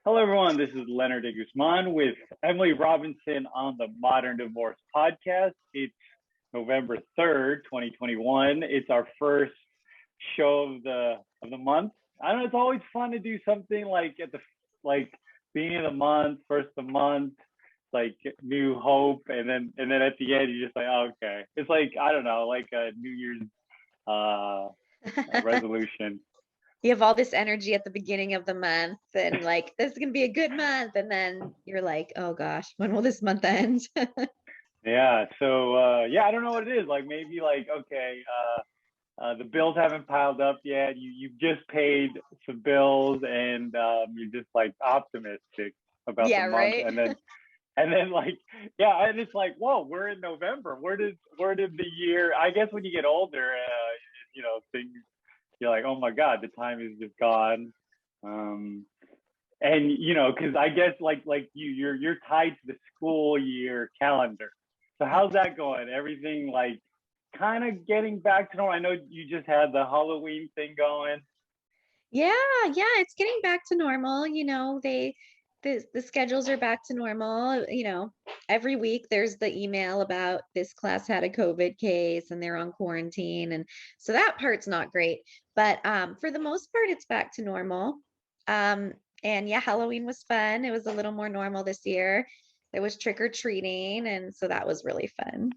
Hello, everyone. This is Lenard Guzman with Emily Robinson on the Modern Divorce Podcast. It's November 3rd, 2021. It's our first show of the month. I don't know. It's always fun to do something like at the like beginning of the month, first of the month, like new hope, and then at the end you're just like, oh, okay. It's like I don't know, like a New Year's uh, resolution. You have all this energy at the beginning of the month and like this is gonna be a good month, and then you're like, oh gosh, when will this month end? Yeah. So yeah, I don't know what it is. Like maybe like okay, the bills haven't piled up yet. You've just paid some bills, and you're just like optimistic about the Yeah, month, right. and then like yeah, and it's like whoa, we're in November. Where did the year? I guess when you get older, things you're like, oh my god, the time is just gone. Um, and because I guess like you're tied to the school year calendar. So how's that going? Everything like kind of getting back to normal. I know you just had the Halloween thing going. Yeah, yeah, it's getting back to normal. The schedules are back to normal. Every week there's the email about this class had a COVID case and they're on quarantine. And so that part's not great. But for the most part, it's back to normal. Um, and yeah, Halloween was fun. It was a little more normal this year. There was trick or treating, and so that was really fun.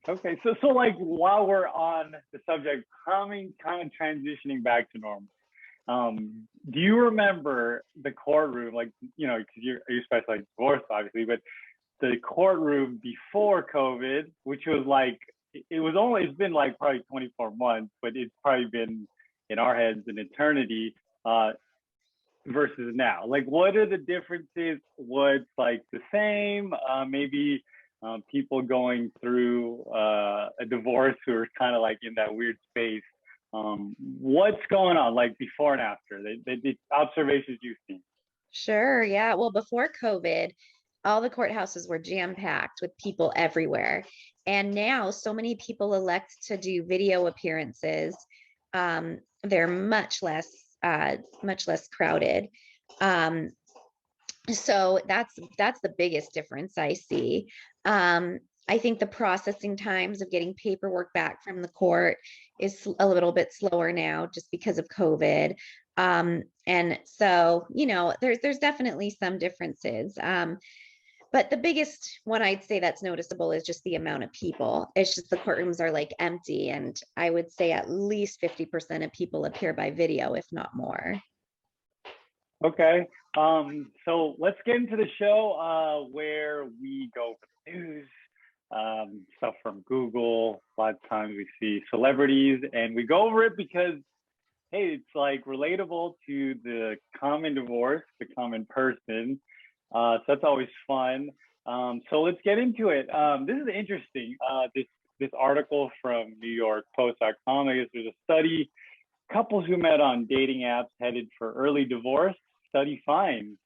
Okay, so like while we're on the subject, coming kind of transitioning back to normal. Do you remember the courtroom? Like, because you specialize divorce, obviously, but the courtroom before COVID, which was like it's been like probably 24 months, but it's probably been in our heads an eternity. Versus now, like what are the differences? What's like the same? Maybe people going through a divorce who are kind of like in that weird space. What's going on like before and after the observations you've seen? Sure. Yeah. Well, before COVID, all the courthouses were jam-packed with people everywhere. And now so many people elect to do video appearances. They're much less crowded. Um, so that's the biggest difference I see. I think the processing times of getting paperwork back from the court is a little bit slower now just because of COVID. And so, there's definitely some differences. But the biggest one I'd say that's noticeable is just the amount of people. It's just the courtrooms are like empty. And I would say at least 50% of people appear by video, if not more. Okay. So let's get into the show where we go over the news, stuff from Google. A lot of times we see celebrities and we go over it because, hey, it's like relatable to the common divorce, the common person. So that's always fun. So let's get into it. This is interesting. This article from New York Post.com. I guess there's a study. Couples who met on dating apps headed for early divorce. Study finds.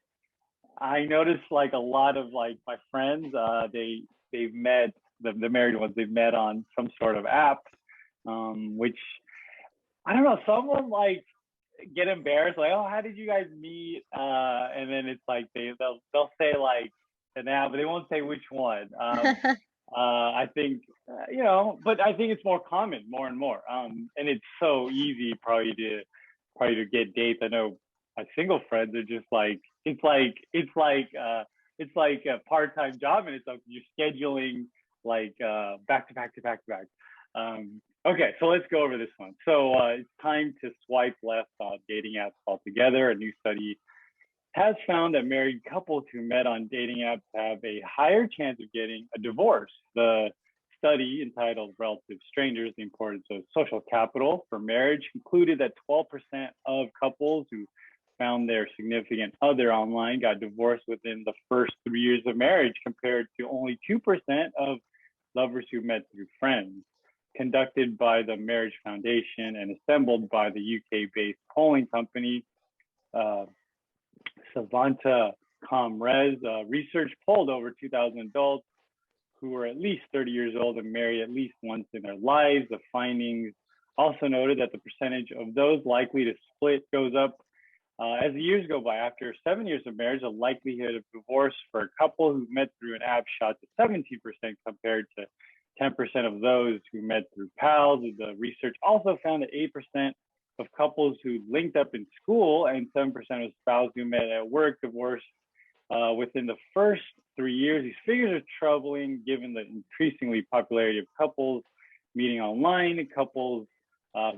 I noticed like a lot of like my friends, they've met the married ones. They've met on some sort of app, which I don't know. Some of them like get embarrassed, like, oh, how did you guys meet? And then it's like they'll say like an app, but they won't say which one. I think but I think it's more common, more and more. And it's so easy probably to get dates. I know my single friends are just like it's like a part-time job, and it's like you're scheduling like back to back to back to back. Okay, so let's go over this one. So it's time to swipe left on dating apps altogether. A new study has found that married couples who met on dating apps have a higher chance of getting a divorce. The study, entitled Relative Strangers, the Importance of Social Capital for Marriage, concluded that 12% of couples who found their significant other online got divorced within the first 3 years of marriage, compared to only 2% of lovers who met through friends. Conducted by the Marriage Foundation and assembled by the UK-based polling company Savanta Comres, research polled over 2,000 adults who were at least 30 years old and married at least once in their lives. The findings also noted that the percentage of those likely to split goes up As the years go by, after 7 years of marriage, the likelihood of divorce for a couple who met through an app shot to 17% compared to 10% of those who met through pals. The research also found that 8% of couples who linked up in school and 7% of spouses who met at work divorced within the first 3 years. These figures are troubling given the increasingly popularity of couples meeting online. Couples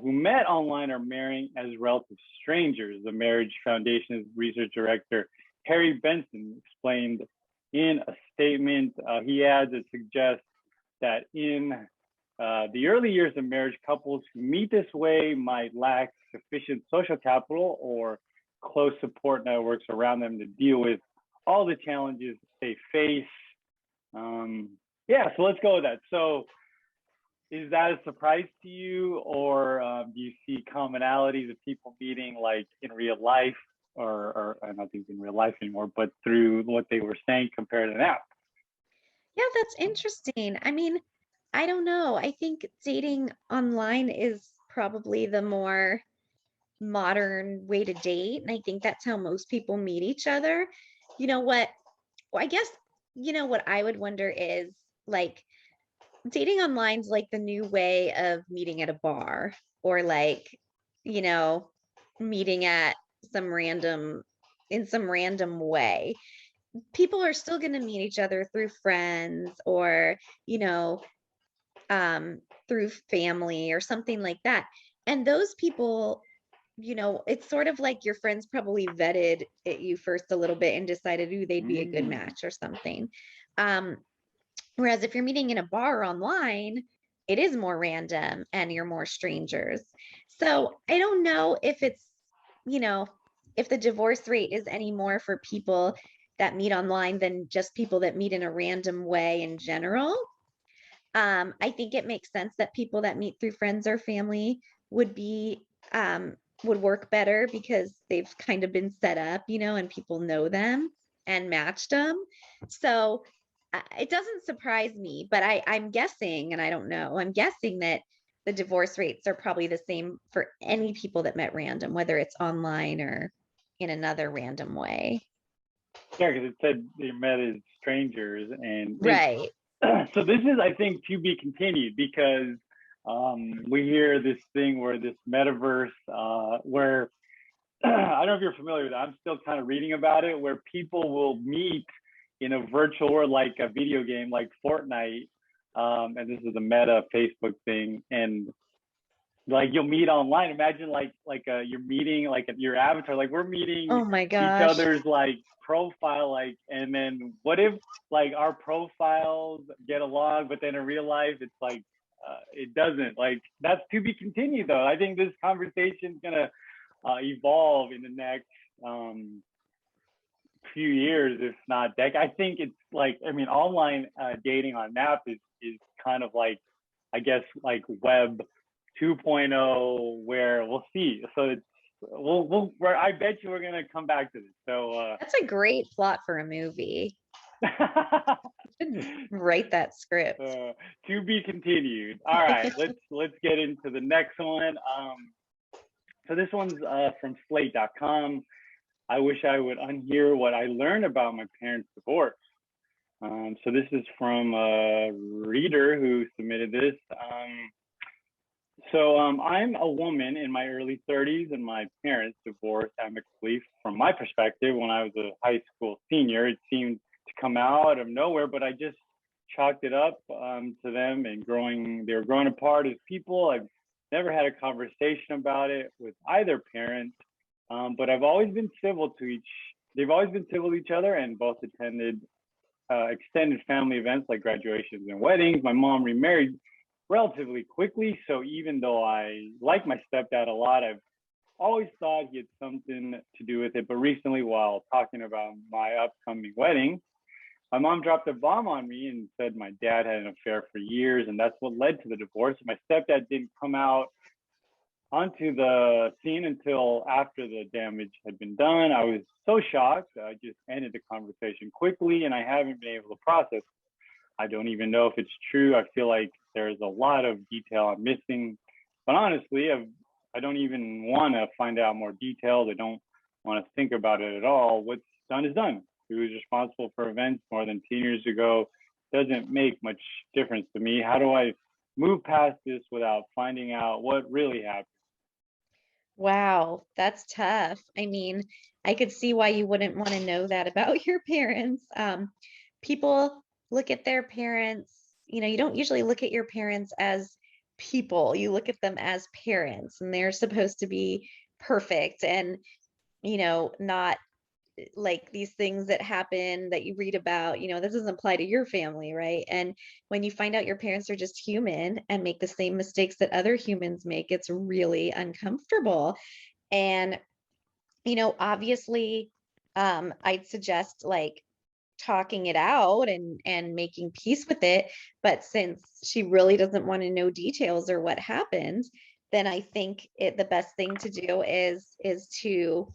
who met online are marrying as relative strangers. The Marriage Foundation's research director, Harry Benson, explained in a statement. He adds, it suggests that in the early years of marriage, couples who meet this way might lack sufficient social capital or close support networks around them to deal with all the challenges they face. Yeah, so let's go with that. So is that a surprise to you, or do you see commonalities of people meeting like in real life, or I don't think in real life anymore, but through what they were saying compared to now? Yeah, that's interesting. I mean, I don't know. I think dating online is probably the more modern way to date. And I think that's how most people meet each other. You know what? Well, I guess, what I would wonder is like dating online's like the new way of meeting at a bar, or like, you know, meeting at some random in some random way. People are still going to meet each other through friends, or, you know, through family or something like that. And those people, it's sort of like your friends probably vetted at you first a little bit and decided who they'd be a good match or something. Um, Whereas if you're meeting in a bar online, it is more random and you're more strangers. So I don't know if it's, you know, if the divorce rate is any more for people that meet online than just people that meet in a random way in general. I think it makes sense that people that meet through friends or family would be would work better because they've kind of been set up, and people know them and matched them. So it doesn't surprise me, but I'm guessing, and I don't know, I'm guessing that the divorce rates are probably the same for any people that met random, whether it's online or in another random way. Yeah, because it said they met as strangers, and Right. so this is, I think, to be continued, because we hear this thing where this metaverse, where I don't know if you're familiar with it. I'm still kind of reading about it, where people will meet in a virtual world, like a video game, like Fortnite. And this is a Meta Facebook thing, and like you'll meet online. Imagine you're meeting like your avatar, like we're meeting Oh my each gosh. other's like profile, like, and then what if like our profiles get along, but then in real life it's like it doesn't. Like, that's to be continued though. I think this conversation is gonna evolve in the next few years, if not decade. I think it's like, I mean, online dating on app is kind of like, I guess, like web 2.0, where we'll see. So it's where I bet you we're gonna come back to this. So That's a great plot for a movie. Shouldn't write that script. to be continued. All right, let's get into the next one. So this one's from slate.com. I wish I would unhear what I learned about my parents' divorce. So this is from a reader who submitted this. I'm a woman in my early 30s, and my parents divorced amicably. From my perspective, when I was a high school senior, it seemed to come out of nowhere, but I just chalked it up to them, and they were growing apart as people. I've never had a conversation about it with either parent, but they've always been civil to each other, and both attended extended family events like graduations and weddings. My mom remarried relatively quickly, so even though I like my stepdad a lot, I've always thought he had something to do with it. But recently, while talking about my upcoming wedding, my mom dropped a bomb on me and said my dad had an affair for years, and that's what led to the divorce. My stepdad didn't come out onto the scene until after the damage had been done. I was so shocked, I just ended the conversation quickly, and I haven't been able to process. I don't even know if it's true. I feel like there's a lot of detail I'm missing, but honestly, I don't even want to find out more details. I don't want to think about it at all. What's done is done. Who is responsible for events more than 10 years ago doesn't make much difference to me. How do I move past this without finding out what really happened? Wow, that's tough. I mean, I could see why you wouldn't want to know that about your parents. People look at their parents, you don't usually look at your parents as people. You look at them as parents, and they're supposed to be perfect and, not like these things that happen that you read about, this doesn't apply to your family, right? And when you find out your parents are just human and make the same mistakes that other humans make, it's really uncomfortable. And, obviously, I'd suggest like talking it out and making peace with it. But since she really doesn't want to know details or what happened, then I think the best thing to do is to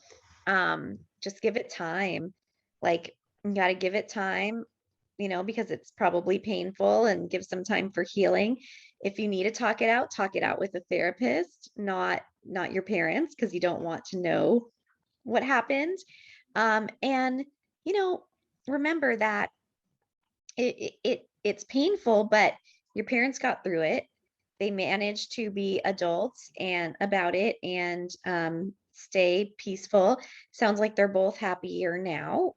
just give it time. Like, you got to give it time, because it's probably painful, and give some time for healing. If you need to talk it out with a therapist, not your parents, because you don't want to know what happened. And you know, remember that it's painful, but your parents got through it. They managed to be adults and about it, and stay peaceful. Sounds like they're both happier now,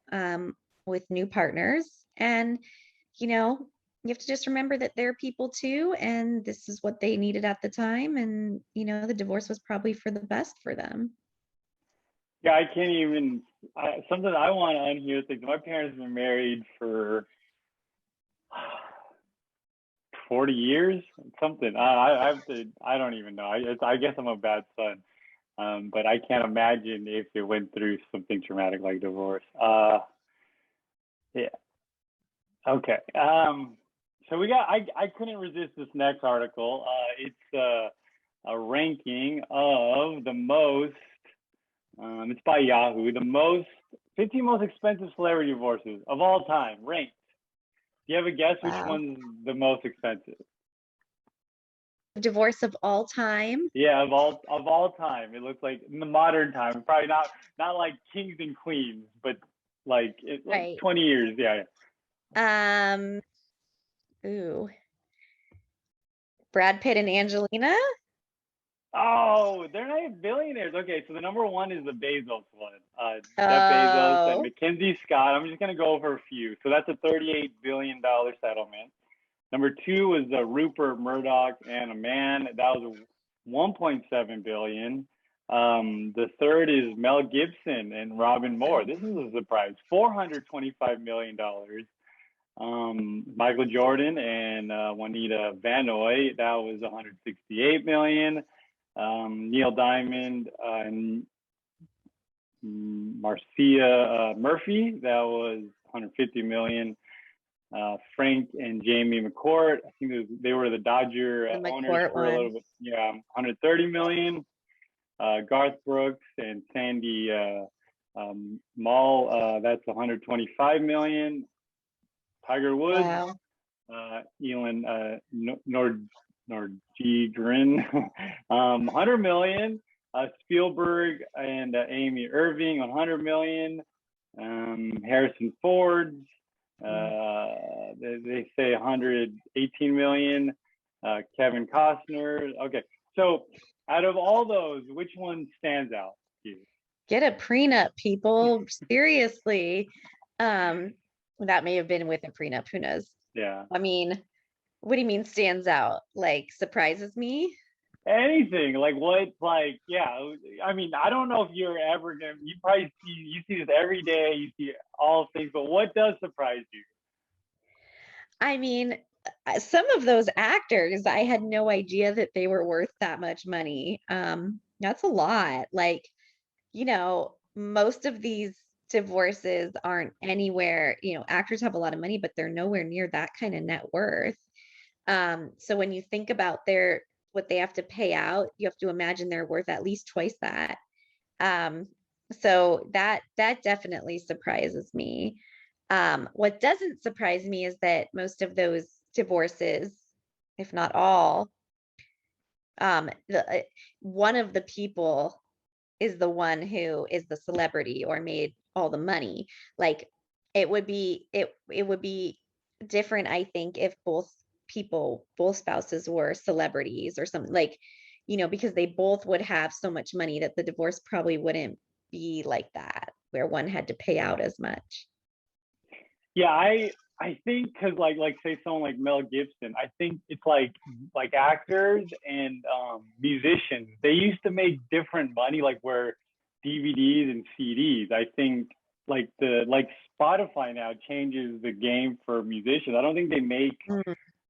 with new partners. And you have to just remember that they're people too, and this is what they needed at the time. And the divorce was probably for the best for them. Yeah, I can't even. Something I want to unhear things. My parents have been married for 40 years, something. I have to. I don't even know. I guess I'm a bad son, but I can't imagine if it went through something traumatic like divorce. Yeah. Okay. So we got. I couldn't resist this next article. It's a ranking of the most. It's by Yahoo. The 15 most expensive celebrity divorces of all time, ranked. Do you have a guess which Wow. one's the most expensive? Divorce of all time. Yeah, of all time. It looks like in the modern time, probably not like kings and queens, but like Right. 20 years. Yeah. Um, ooh, Brad Pitt and Angelina. Oh, they're not even billionaires. Okay, so the number one is the Bezos one. Jeff Bezos and Oh, Mackenzie Scott. I'm just gonna go over a few. So that's a $38 billion settlement. Number two was Rupert Murdoch and a man. That was 1.7 billion. The third is Mel Gibson and Robin Moore. This is a surprise. $425 million. Michael Jordan and Juanita Vanoy. That was 168 million. Neil Diamond and Marcia Murphy. That was 150 million. Frank and Jamie McCourt. I think they were the Dodger the owners McCourt for a little one. bit. Yeah, 130 million. Garth Brooks and Sandy Mall. That's 125 million. Tiger Woods. Wow. Elon Nordegren. 100 million. Spielberg and Amy Irving. 100 million. Harrison Ford. They say 118 million. Kevin Costner. Okay, so out of all those, which one stands out to you? Get a prenup, people. Seriously. Um, that may have been with a prenup. Who knows? Yeah. I mean, what do you mean stands out? Like surprises me? Anything like what? Like yeah. I mean, I don't know if you're ever gonna. You probably see this every day. You see all things, but what does surprise you? I mean, some of those actors, I had no idea that they were worth that much money. That's a lot. Like, most of these divorces aren't anywhere, actors have a lot of money, but they're nowhere near that kind of net worth. So when you think about what they have to pay out, you have to imagine they're worth at least twice that. Um, so that definitely surprises me. What doesn't surprise me is that most of those divorces, if not all, one of the people is the one who is the celebrity or made all the money. Like it would be different, I think, if both spouses were celebrities or something like, because they both would have so much money that the divorce probably wouldn't be like that, where one had to pay out as much. Yeah, I think because like say someone like Mel Gibson, I think it's like actors and musicians. They used to make different money, like where DVDs and CDs. I think like Spotify now changes the game for musicians. I don't think they make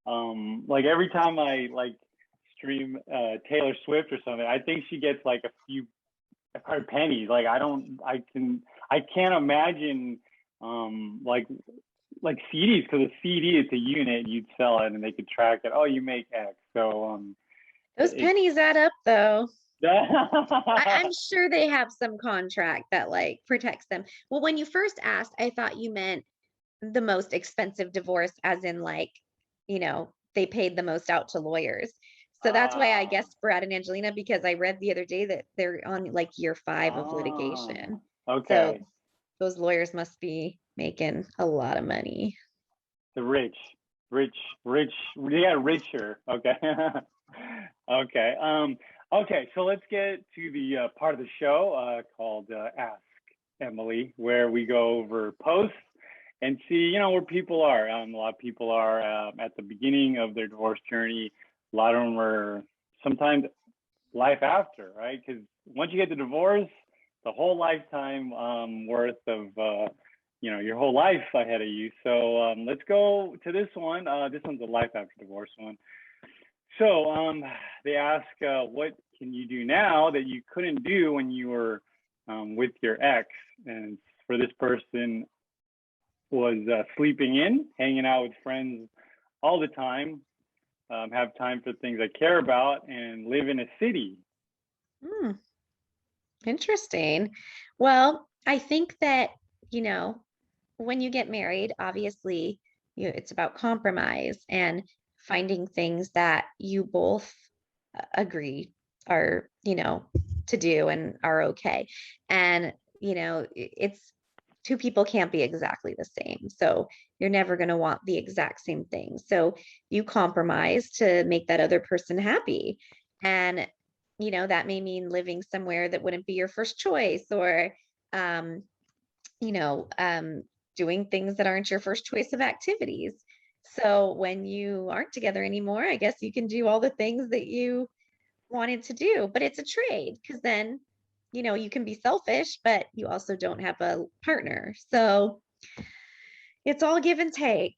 Mm. like every time I like stream Taylor Swift or something, I think she gets like a few pennies. Like I can't imagine like CDs, because a CD is a unit, you'd sell it and they could track it. Oh, you make X. So Those it's pennies add up though. I'm that. sure they have some contract that like protects them. Well, when you first asked, I thought you meant the most expensive divorce, as in like, they paid the most out to lawyers. So that's why I Ah, guess Brad and Angelina, because I read the other day that they're on like year 5 of ah, litigation. So okay. those lawyers must be making a lot of money. The rich, rich, rich. Yeah, richer. Okay. Okay. Okay. So let's get to the part of the show called Ask Emily, where we go over posts and see, where people are. A lot of people are at the beginning of their divorce journey. A lot of them are sometimes life after, right? Because once you get the divorce, the whole lifetime worth of your whole life ahead of you. So let's go to this one. This one's a life after divorce one. So they ask, what can you do now that you couldn't do when you were with your ex? And for this person was sleeping in, hanging out with friends all the time, have time for things I care about, and live in a city. Hmm, interesting. Well, I think that, you know, when you get married, obviously, it's about compromise and finding things that you both agree are, to do and are okay. And, it's two people can't be exactly the same. So you're never going to want the exact same thing. So you compromise to make that other person happy. And, that may mean living somewhere that wouldn't be your first choice or, um, you know, um, doing things that aren't your first choice of activities. So when you aren't together anymore, I guess you can do all the things that you wanted to do, but it's a trade because then, you can be selfish, but you also don't have a partner. So it's all give and take.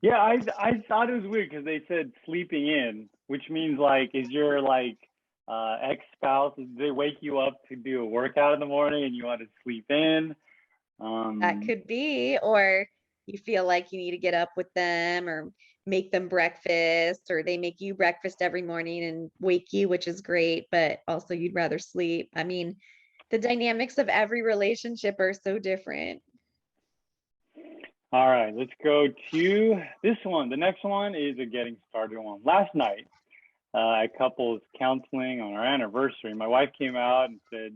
Yeah, I thought it was weird because they said sleeping in, which means like, is your like ex-spouse, did they wake you up to do a workout in the morning and you want to sleep in? That Um, could be, or you feel like you need to get up with them or make them breakfast, or they make you breakfast every morning and wake you, which is great, but also you'd rather sleep. I mean, the dynamics of every relationship are so different. all right, let's go to this one. The next one is a getting started one. Last night, at couples counseling on our anniversary, my wife came out and said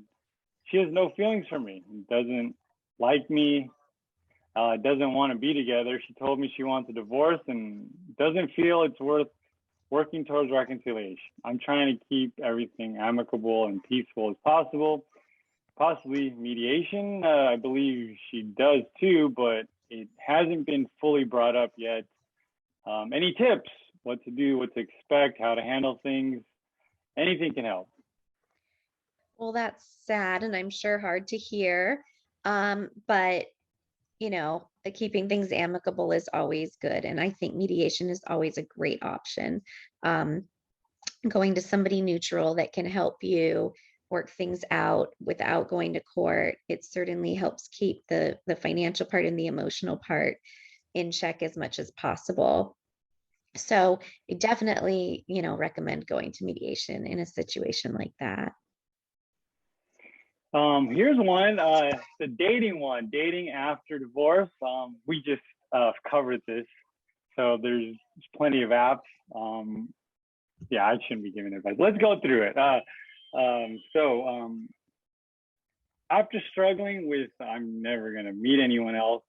she has no feelings for me, doesn't like me, doesn't want to be together. She told me she wants a divorce and doesn't feel it's worth working towards reconciliation. I'm trying to keep everything amicable and peaceful as possible. Possibly mediation. I believe she does too, but it hasn't been fully brought up yet. Any tips? What to do, what to expect, how to handle things? Anything can help. Well, that's sad and I'm sure hard to hear. But keeping things amicable is always good. And I think mediation is always a great option. Um, Going to somebody neutral that can help you work things out without going to court, it certainly helps keep the financial part and the emotional part in check as much as possible. So I definitely, recommend going to mediation in a situation like that. Here's one, the dating one, dating after divorce. We just covered this, so there's plenty of apps. Yeah, I shouldn't be giving advice. Let's go through it. After struggling with I'm never gonna meet anyone else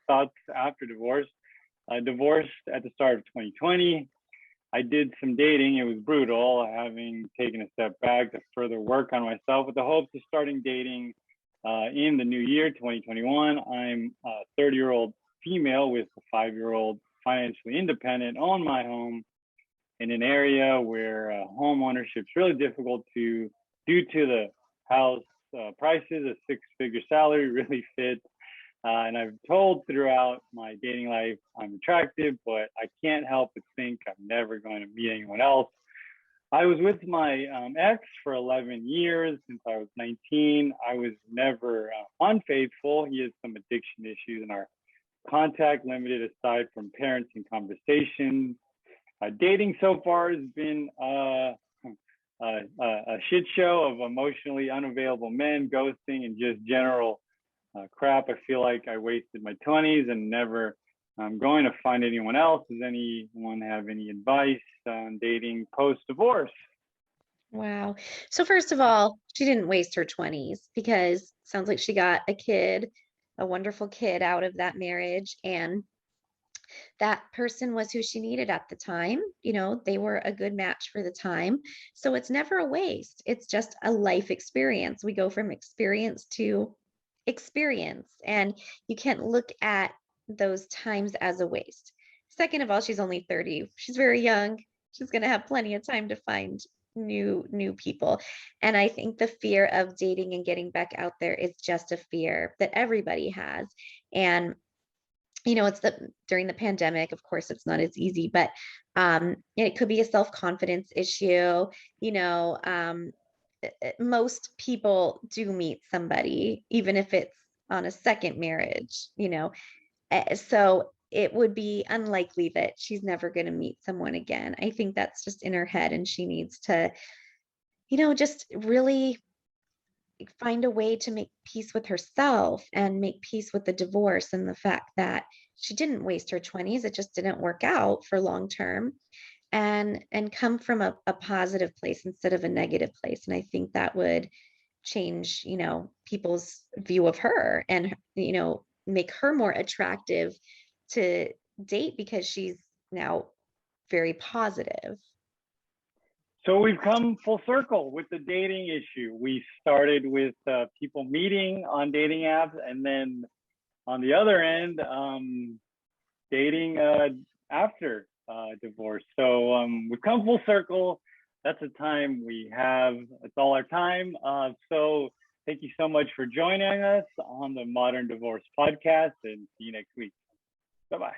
thoughts after divorce, I divorced at the start of 2020. I did some dating. It was brutal, having taken a step back to further work on myself with the hopes of starting dating in the new year, 2021. I'm a 30-year-old female with a 5-year-old, financially independent, own my home in an area where home ownership is really difficult to, due to the house prices. A six-figure salary really fits. And I've told throughout my dating life I'm attractive, but I can't help but think I'm never going to meet anyone else. I was with my ex for 11 years since I was 19. I was never unfaithful. He has some addiction issues, and our contact limited aside from parenting conversations. Dating so far has been a shit show of emotionally unavailable men, ghosting, and just general crap. I feel like I wasted my 20s and never I'm going to find anyone else. Does anyone have any advice on dating post-divorce? Wow. So first of all, she didn't waste her 20s because sounds like she got a kid, a wonderful kid out of that marriage. And that person was who she needed at the time. They were a good match for the time. So it's never a waste. It's just a life experience. We go from experience to experience, and you can't look at those times as a waste. Second of all, she's only 30. She's very young. She's going to have plenty of time to find new people. And I think the fear of dating and getting back out there is just a fear that everybody has. And it's during the pandemic, of course, it's not as easy, but it could be a self-confidence issue. Most people do meet somebody, even if it's on a second marriage. So it would be unlikely that she's never going to meet someone again. I think that's just in her head, and she needs to, just really find a way to make peace with herself and make peace with the divorce and the fact that she didn't waste her 20s. It just didn't work out for long term, and come from a positive place instead of a negative place. And I think that would change, people's view of her, and make her more attractive to date because she's now very positive. So we've come full circle with the dating issue. We started with people meeting on dating apps, and then on the other end, dating after divorce. So we've come full circle. That's the time we have. It's all our time. So thank you so much for joining us on the Modern Divorce Podcast, and see you next week. Bye-bye.